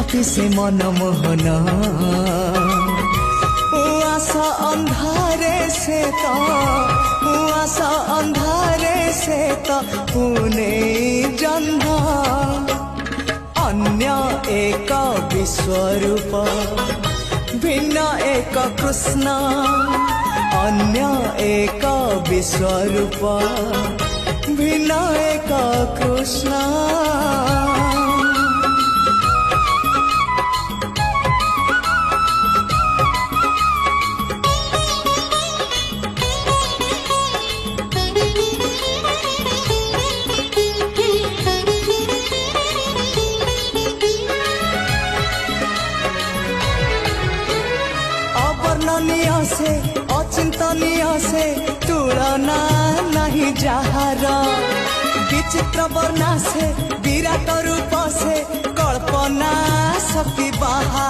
ज्योति से मनमोहन आशा अंधारे से तो आशा अंधारे से तो पुणे जन्म अन्य एक विश्वरूप भिन्न एक कृष्ण अन्य एक विश्वरूप भिन्न एक कृष्ण अवर्णनीय से अचिंतनीय से तुलना नहीं जहार विचित्र वर्णा से विराट रूप से कल्पना शक्ति बाहर